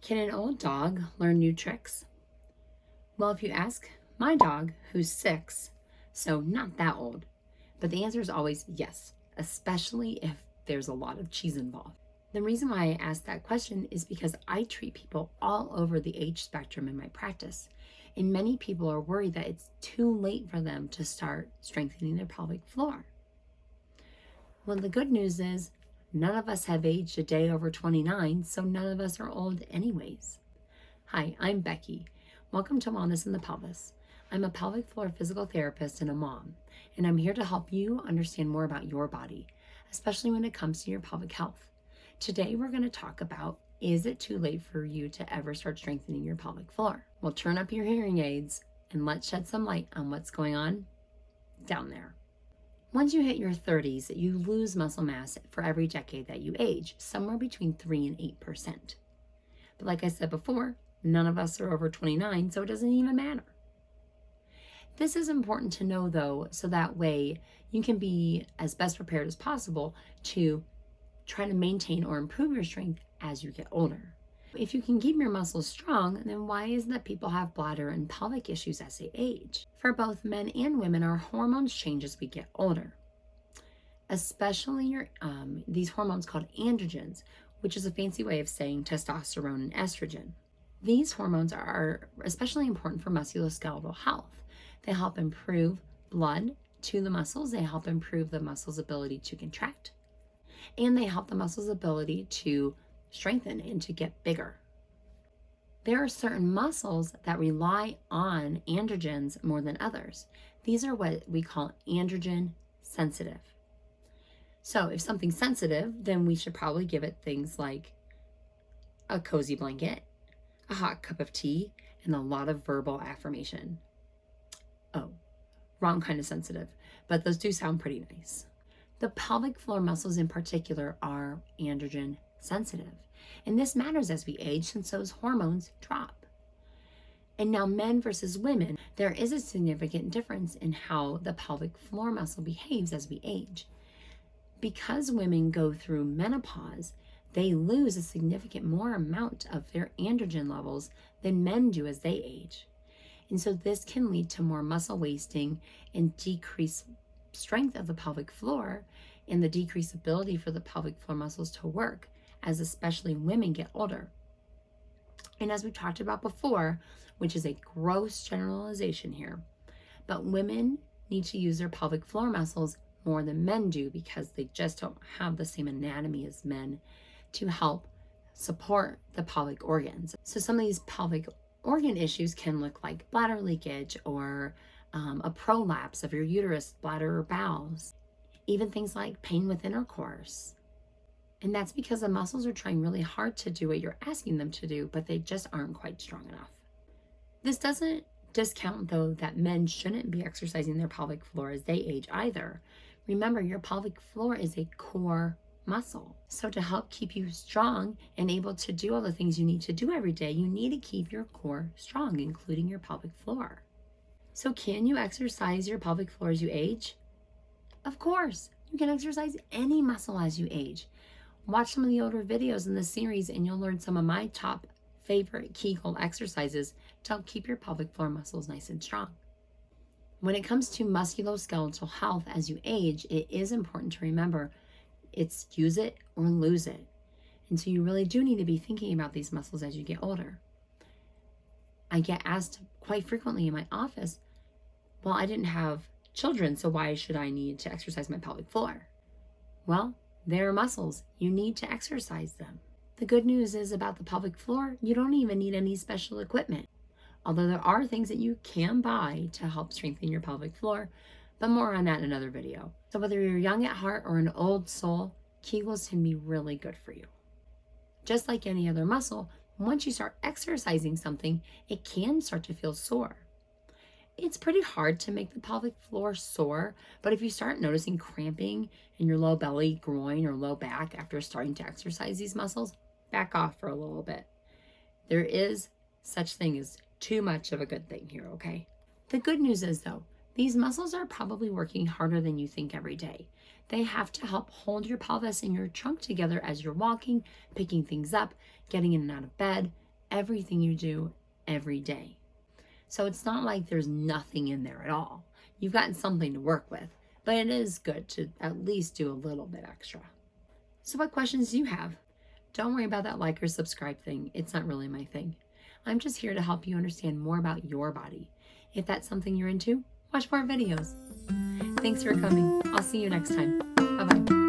Can an old dog learn new tricks? Well, if you ask my dog, who's 6, so not that old, but the answer is always yes, especially if there's a lot of cheese involved. The reason why I ask that question is because I treat people all over the age spectrum in my practice, and many people are worried that it's too late for them to start strengthening their pelvic floor. Well, the good news is none of us have aged a day over 29, so none of us are old anyways. Hi, I'm Becky. Welcome to Wellness in the Pelvis. I'm a pelvic floor physical therapist and a mom, and I'm here to help you understand more about your body, especially when it comes to your pelvic health. Today, we're going to talk about, is it too late for you to ever start strengthening your pelvic floor? Well, turn up your hearing aids and let's shed some light on what's going on down there. Once you hit your 30s, you lose muscle mass for every decade that you age, somewhere between 3 and 8%. But like I said before, none of us are over 29, so it doesn't even matter. This is important to know, though, so that way you can be as best prepared as possible to try to maintain or improve your strength as you get older. If you can keep your muscles strong, then why is it that people have bladder and pelvic issues as they age? For both men and women, our hormones change as we get older. Especially these hormones called androgens, which is a fancy way of saying testosterone and estrogen. These hormones are especially important for musculoskeletal health. They help improve blood to the muscles, they help improve the muscles' ability to contract, and they help the muscles' ability to strengthen and to get bigger. There are certain muscles that rely on androgens more than others. These are what we call androgen sensitive. So if something's sensitive, then we should probably give it things like a cozy blanket, a hot cup of tea, and a lot of verbal affirmation. Oh, wrong kind of sensitive, but those do sound pretty nice. The pelvic floor muscles in particular are androgen sensitive, and this matters as we age since those hormones drop. And now men versus women, there is a significant difference in how the pelvic floor muscle behaves as we age. Because women go through menopause, they lose a significant more amount of their androgen levels than men do as they age. And so this can lead to more muscle wasting and decreased strength of the pelvic floor and the decreased ability for the pelvic floor muscles to work as especially women get older. And as we talked about before, which is a gross generalization here, but women need to use their pelvic floor muscles more than men do because they just don't have the same anatomy as men to help support the pelvic organs. So some of these pelvic organ issues can look like bladder leakage or a prolapse of your uterus, bladder, or bowels, even things like pain with intercourse. And that's because the muscles are trying really hard to do what you're asking them to do, but they just aren't quite strong enough. This doesn't discount, though, that men shouldn't be exercising their pelvic floor as they age either. Remember, your pelvic floor is a core muscle. So to help keep you strong and able to do all the things you need to do every day, you need to keep your core strong, including your pelvic floor. So can you exercise your pelvic floor as you age? Of course, you can exercise any muscle as you age. Watch some of the older videos in this series and you'll learn some of my top favorite Kegel exercises to help keep your pelvic floor muscles nice and strong. When it comes to musculoskeletal health as you age, it is important to remember it's use it or lose it. And so you really do need to be thinking about these muscles as you get older. I get asked quite frequently in my office, well, I didn't have children, so why should I need to exercise my pelvic floor? Well, they're muscles. You need to exercise them. The good news is about the pelvic floor, you don't even need any special equipment. Although there are things that you can buy to help strengthen your pelvic floor, but more on that in another video. So whether you're young at heart or an old soul, Kegels can be really good for you. Just like any other muscle, once you start exercising something, it can start to feel sore. It's pretty hard to make the pelvic floor sore, but if you start noticing cramping in your low belly, groin, or low back after starting to exercise these muscles, back off for a little bit. There is such thing as too much of a good thing here, okay? The good news is, though, these muscles are probably working harder than you think every day. They have to help hold your pelvis and your trunk together as you're walking, picking things up, getting in and out of bed, everything you do every day. So it's not like there's nothing in there at all. You've gotten something to work with, but it is good to at least do a little bit extra. So what questions do you have? Don't worry about that like or subscribe thing. It's not really my thing. I'm just here to help you understand more about your body. If that's something you're into, watch more videos. Thanks for coming. I'll see you next time. Bye-bye.